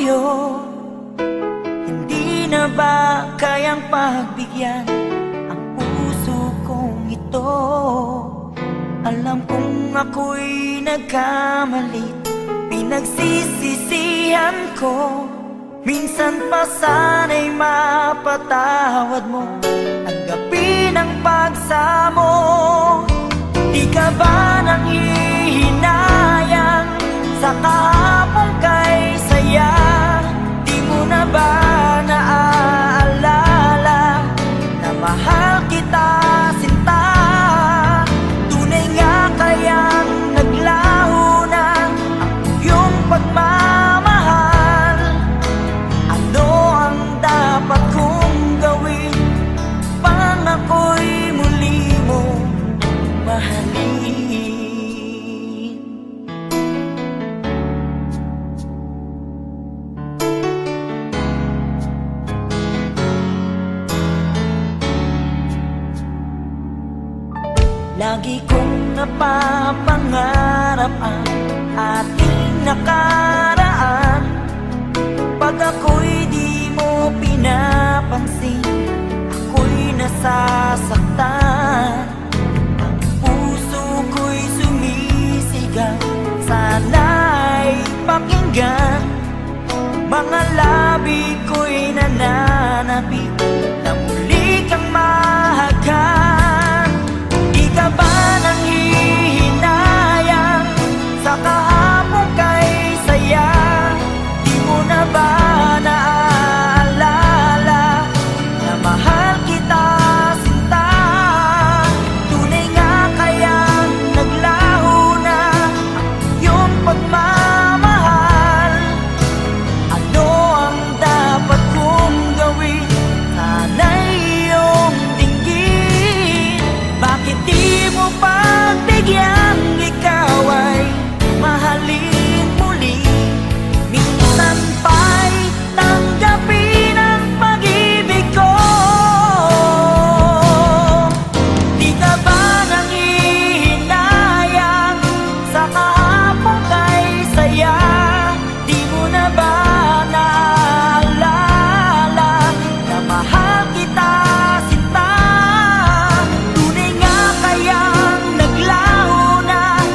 tuyo. Hindi na ba kayang pagbigyan ang puso kong ito? Alam kong ako'y nagkamali, pinagsisisihan ko. Minsan pa sana'y mapatawad mo, tanggapin ang pagsamo. Di ka ba nanghihinayang sa kahapong kay saya? Di mo na ba naaalala na mahal kita, sinta? Tunay nga kayang naglaho na ang iyong pagmamahal? Ano ang dapat kong gawin pang ako'y muli mo mahalin? Lagi kong napapangarap ang ating nakaraan. Pag ako'y di mo pinapansin, ako'y nasasaktan. Ang puso ko'y sumisigaw, sana'y pakinggan. Mga labi ko'y nananapit na muli kang mahagan. Di ka ba nanghihinayang sa kahapong kay saya? Di mo na ba naaalala na mahal kita, sinta? Tunay nga kayang naglaho na ang iyong pagmamahal? Ano ang dapat kong gawin? Sana'y iyong dinggin. Bakit di mo pagbigyan? Ikaw ay mahalin muli. Minsan pa'y tanggapin ang pag-ibig ko. Di ka ba nanghihinayang sa kahapong kay saya? Di mo na ba naaalala na mahal kita, sinta? Tunay nga kayang naglaho na ang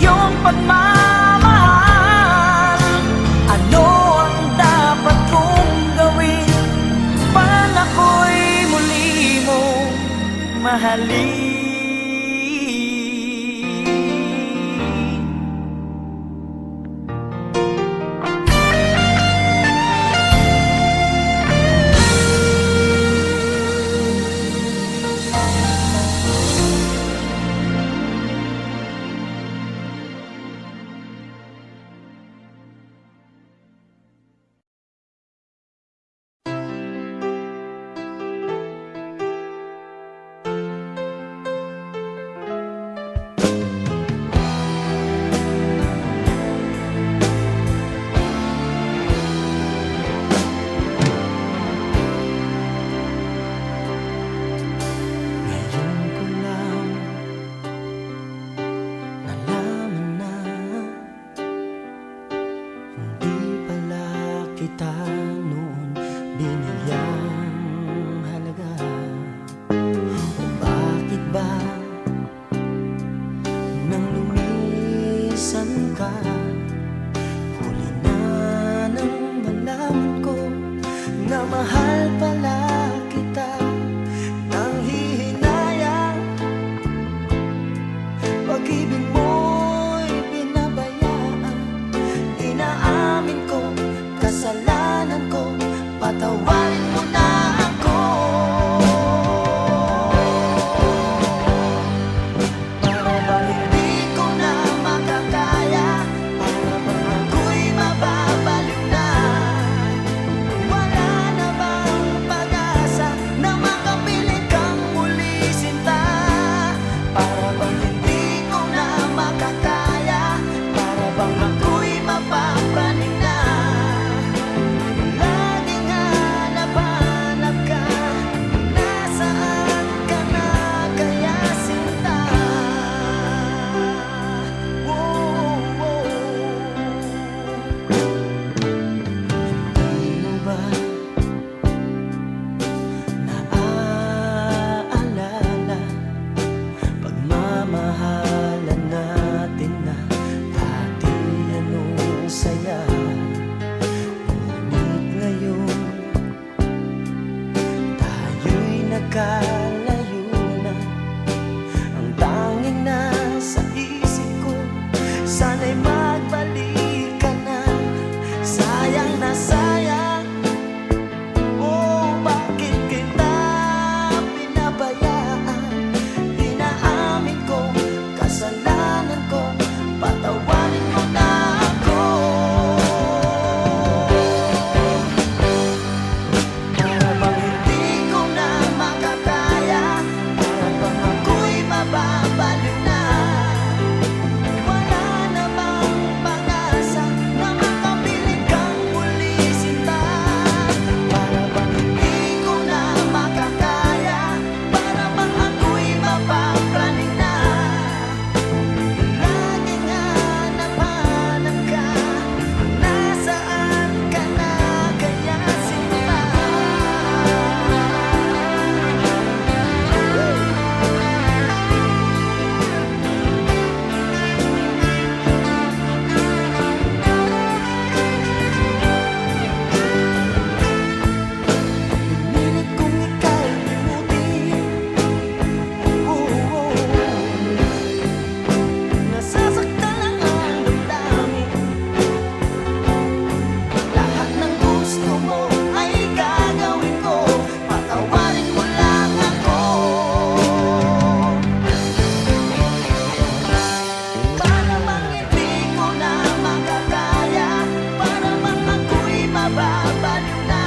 iyong pagmamahal? Ano ang dapat kong gawin pang ako'y muli mo mahalin? kalayunan. Ang tanging nasa isip ko, sana'y magbalik ka na. Sayang na sayang, oh bakit kita pinabayaan? Inaamin ko, kasalanan ko, patawarin mo na ako. Para bang hindi ko na makakaya, para bang ako'y mababaliw na. Wala na bang pag-asa na makapiling kang muli sinta? Para bang hindi ko na makakaya, para bang ako'y mapapraning na. Laging hanap-hanap ka, nasaan ka na kaya sinta? Pinilit kong ika'y limutin, nasasaktan lang ang damdamin. Lahat ng gusto mo ay gagawin ko, patawarin mo lang ako. Para bang hindi ko na makakaya, para bang ako'y mababaliw na.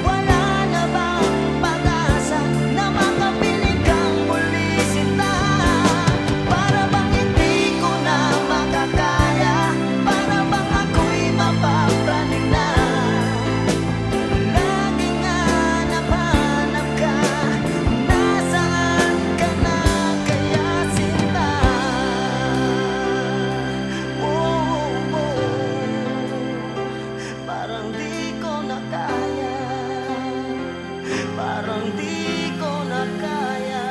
Wala na bang pag-asa na makapiling kang muli sinta? Para bang hindi ko na makakaya, para bang ako'y mapapraning na. Laging hanap-hanap ka, nasaan ka na kaya sinta? Parang di ko na kaya, parang di ko na kaya.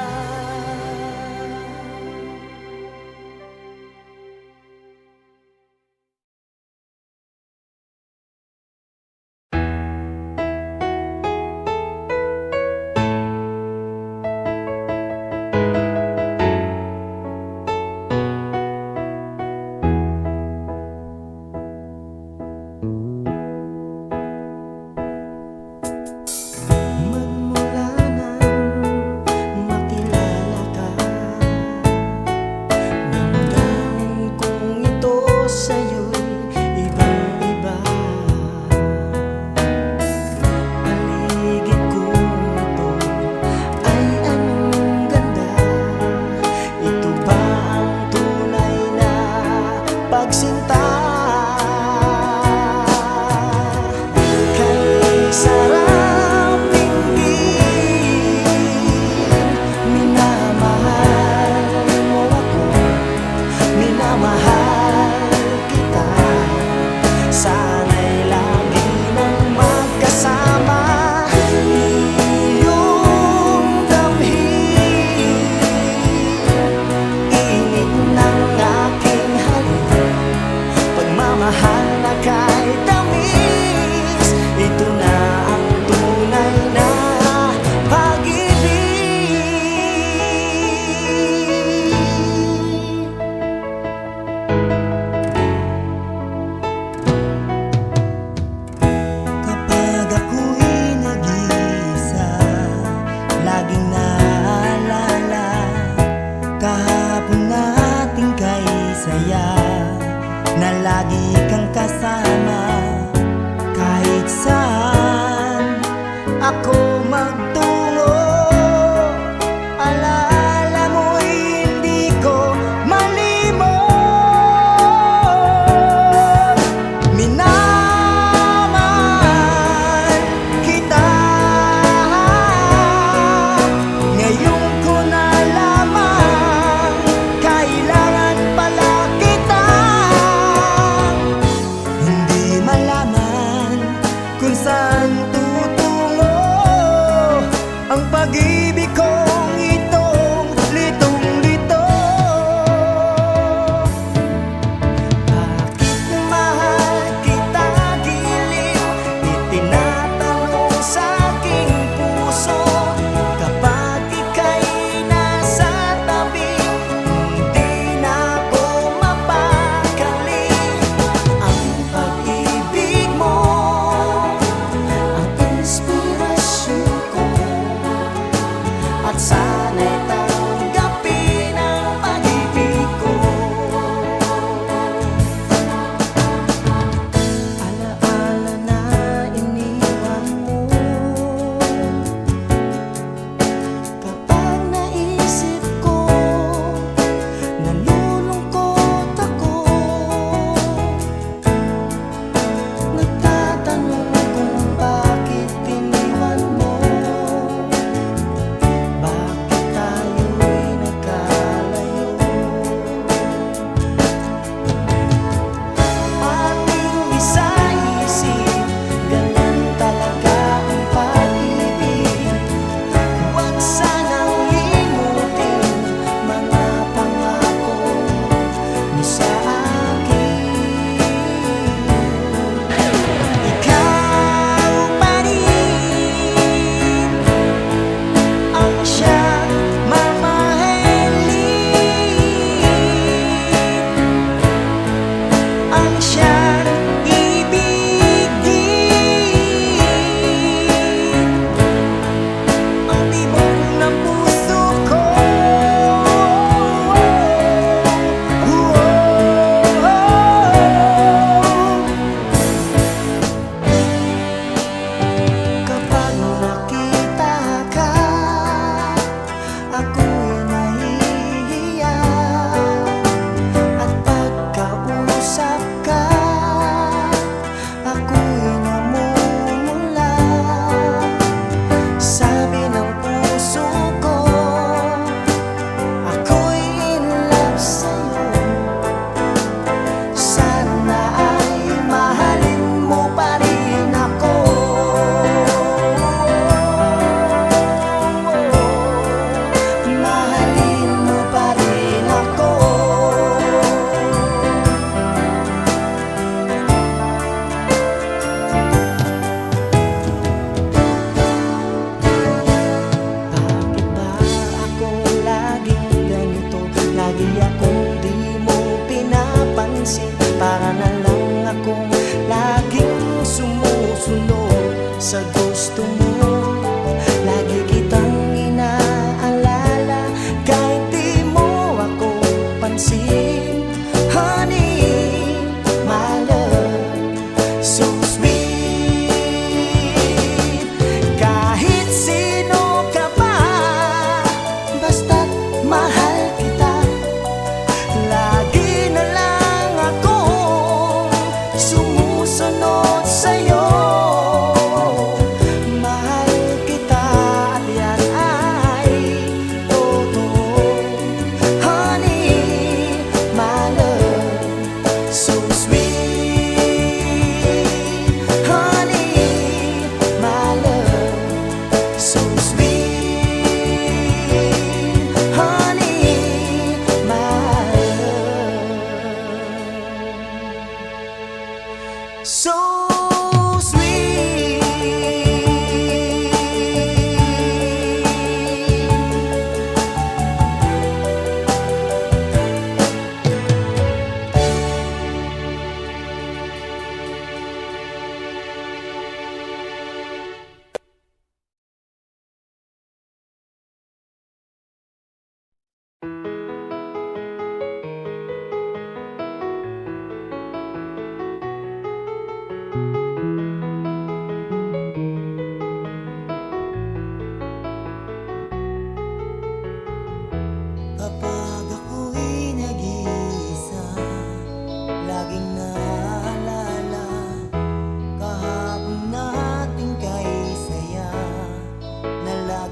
Magmula nang makilala ka, damdamin kong ito sa'yo'y ibang-iba. Paligid kong ito ay anong ganda. Ito ba ang tunay na pagsinta? Kay sarap tingin, minamahal mo ako, minamahal kita. Sana'y lagi nang magkasama, iyong damhin. Init ng aking halik, pagmamahal na kahit tamis. Ito na ang tunay na pag-ibig. Kapag ako'y nag-iisa, laging naalala kahapon nating kay saya, na lagi kang kasama kahit saan ako magtungo. Alaala mo'y hindi ko malimot. Minamahal kita, ngayon ko nalaman, kailangan pala kita. Hindi malaman kung saan tutungo.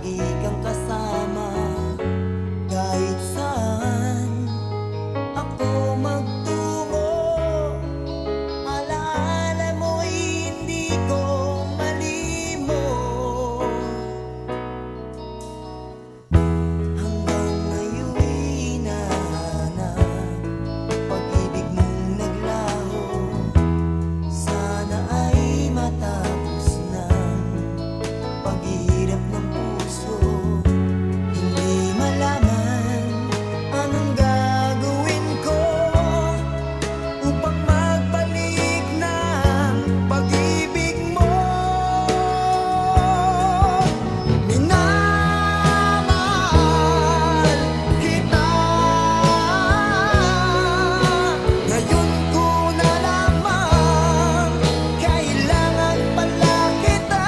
lagi kang kasama. Kahit saan ako magtungo, alaala mo'y hindi ko malimot. Hanggang ngayon'y hinahanap pag-ibig mong naglaho. Sana ay matapos na paghihirap ng puso. Hindi malaman anong gagawin ko upang magbalik ng pag-ibig mo. Minamahal kita, ngayon ko na lamang kailangan pala kita.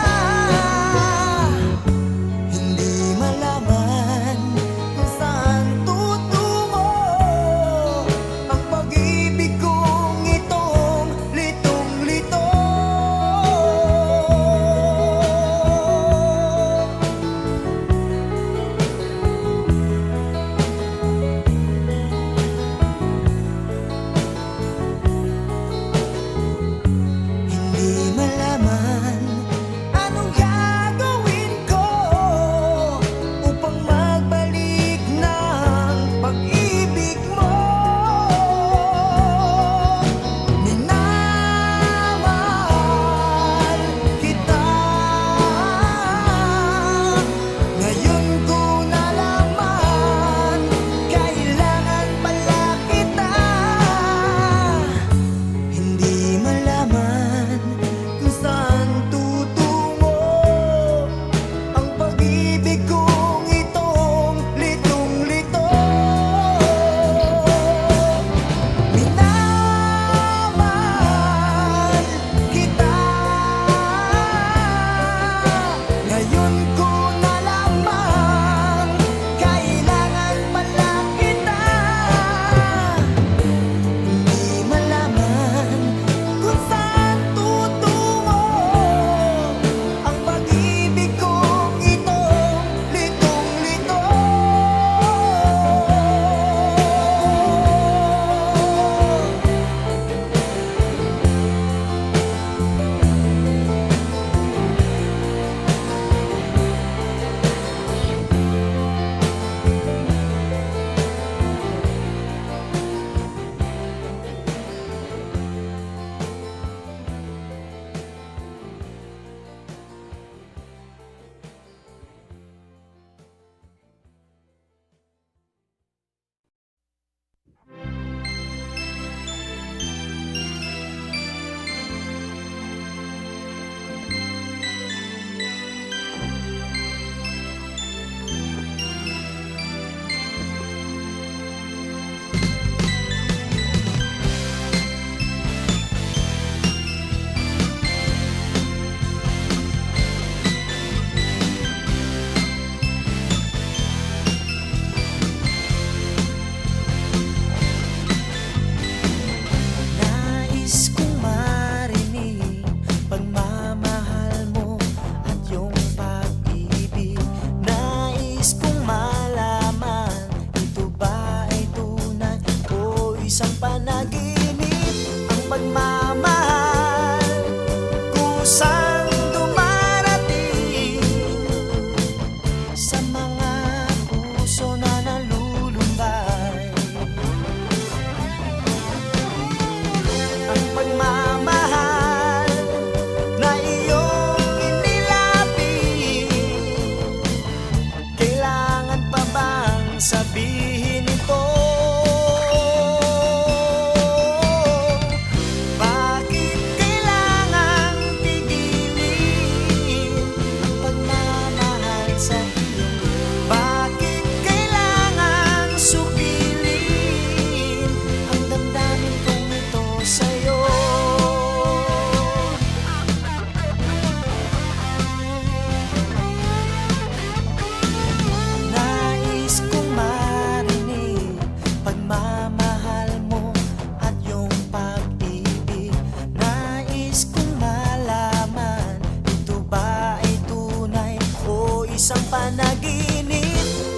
isang panaginip.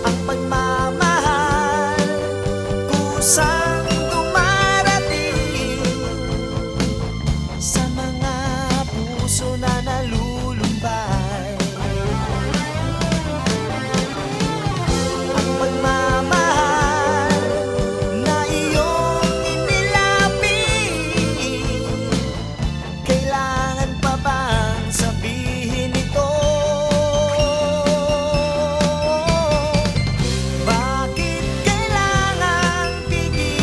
Ang pagmamahal kusang dumarating sa mga puso na nalulumbay. Ang pagmamahal na iyong inilapit, kailangan pa bang sabihin ito? Bakit kailangang pigilin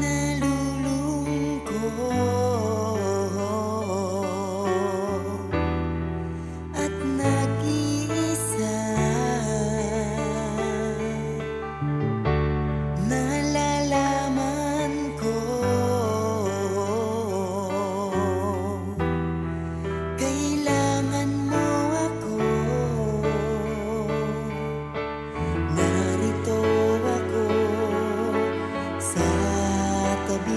nalulungkot at nag-iisa, nalalaman ko kailangan mo ako. Narito ako sa tabi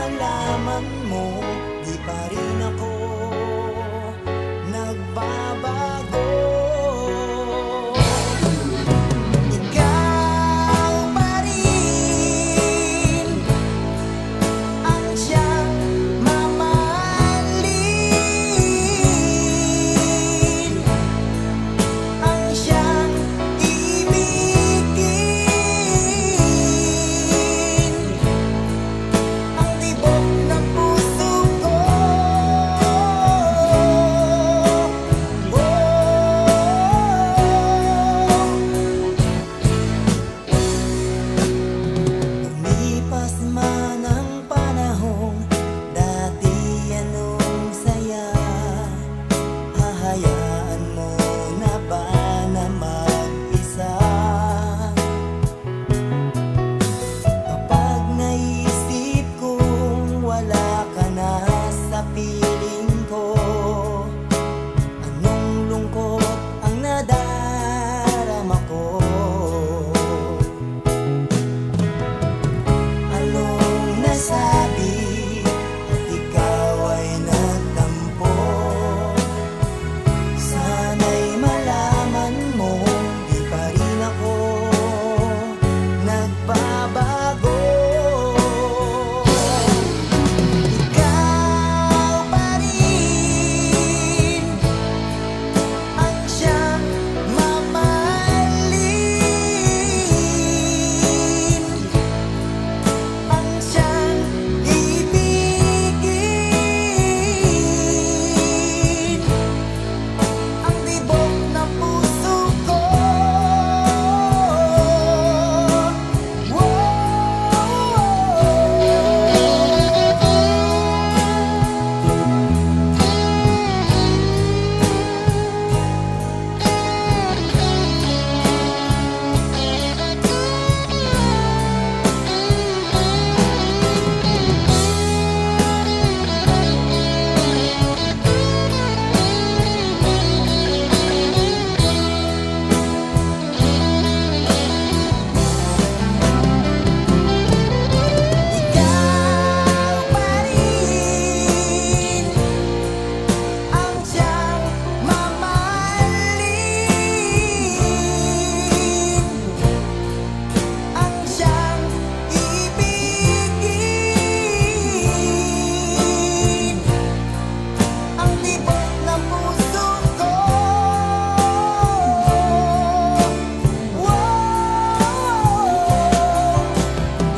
malaman mo, di pa rin ako nagbabago. Ikaw pa rin ang siyang mamahalin, ang siyang ibigin, ang tibok ng puso ko. Lumipas man ang panahon, dati anong saya, hahayaan mo na ba na mag-isa? Kapag naisip kong wala ka na sa piling ko, anong lungkot ang nadarama ko. Anong nasabi at ikaw ay nagtampo? Sana'y malaman mo, di pa rin ako nagbabago. Ikaw pa rin ang siyang mamahalin, ang siyang ibigin, ang tibok ng puso ko. Ikaw pa rin ang siyang mamahalin, ang siyang ibigin, ang tibok ng puso ko.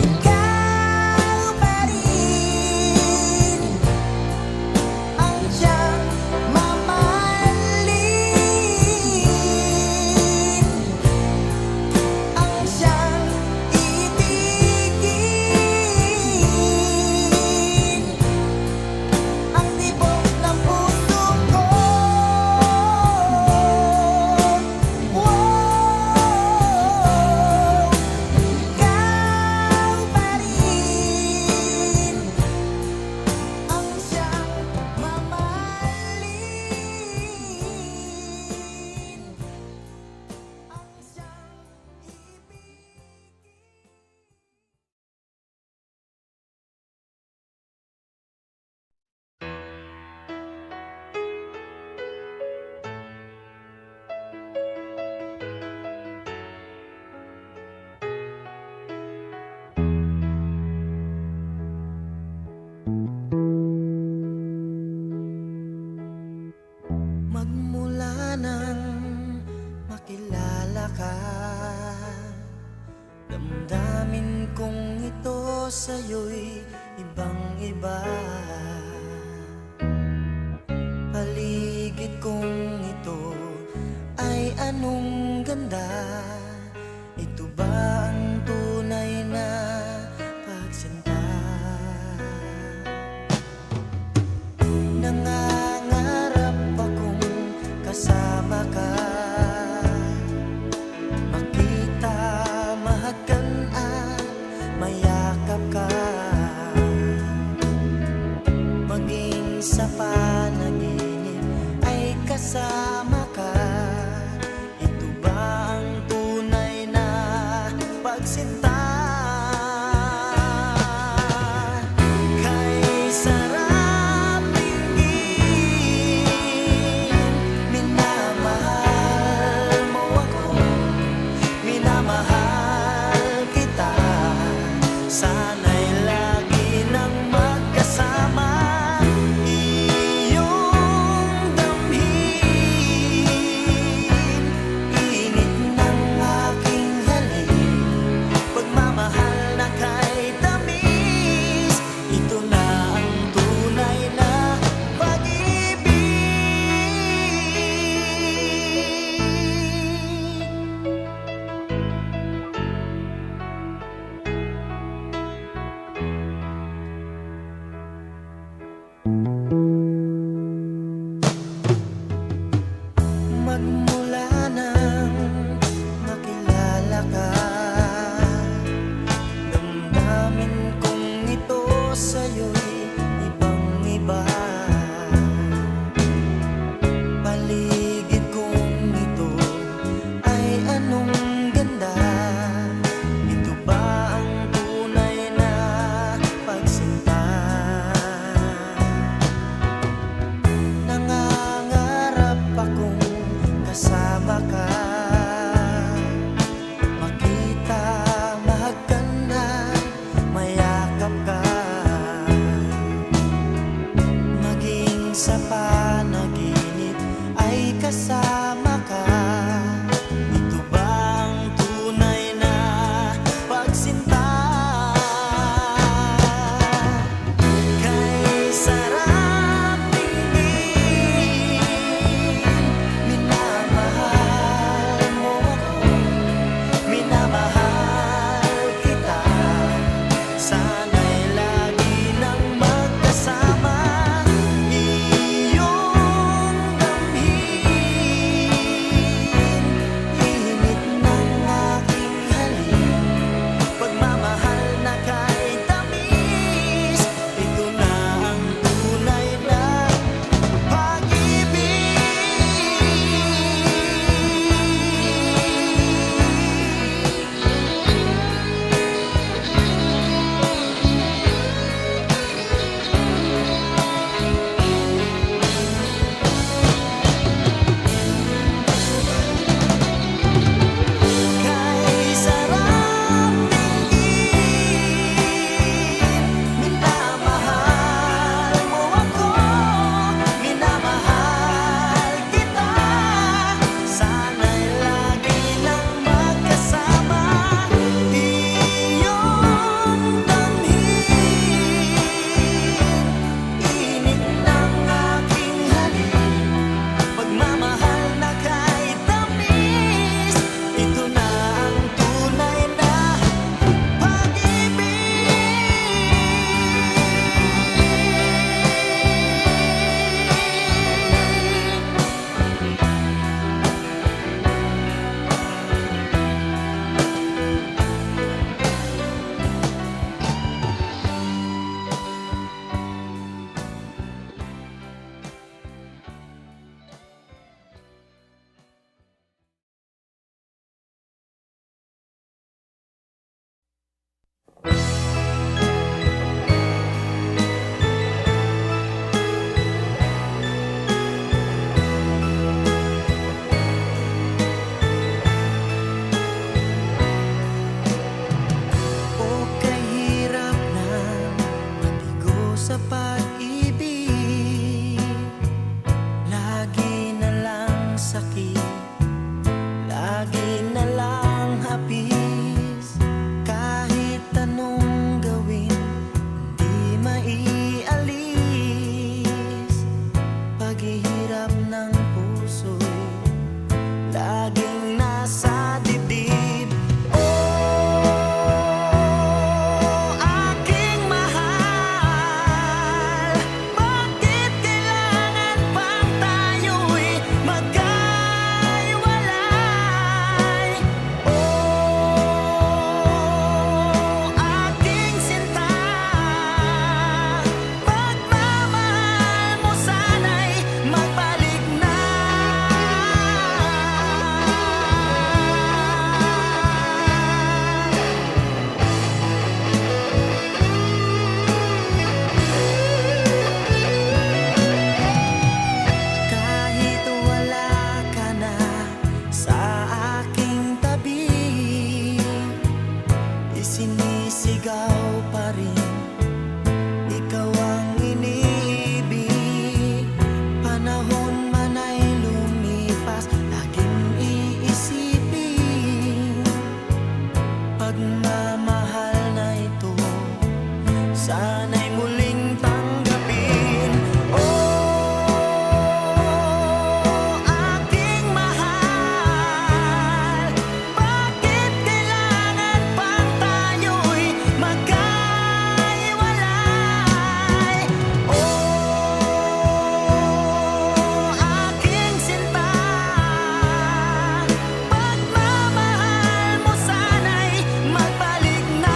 Ikaw pa rin ang siyang mamahalin, ang siyang ibigin, ang tibok ng puso ko. Ikaw pa rin ang siyang mamahalin, ang siyang magmula nang makilala ka, damdamin kong ito sa'yo'y ibang-iba. Paligid kong ito ay anong ganda. Ito ba ang tunay na pagsinta? Nangangarap akong kasama ka, makita, mahagan at mayakap ka, maging sa panaginip ay kasama ka. Ito ba ang tunay na pagsinta? Kaya sana'y lagi nang magkasama. Iyong damhin, init ng aking halik, pagmamahal na kay tamis, ito na ang tunay na pag-ibig. ikaw pa rin, ikaw ang iniibig. Panahon man ay lumipas, laging iisipin. Pagmamahal na ito, sana'y muling tanggapin. Oh, aking mahal, bakit kailangan pang tayo'y magkahiwalay? Oh, aking sinta, pagmamahal mo sana'y magbalik na.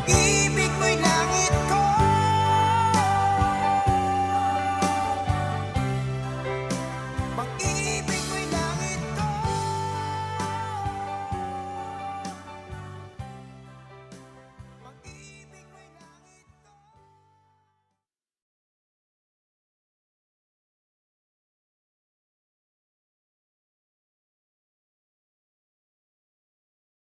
pag-ibig mo'y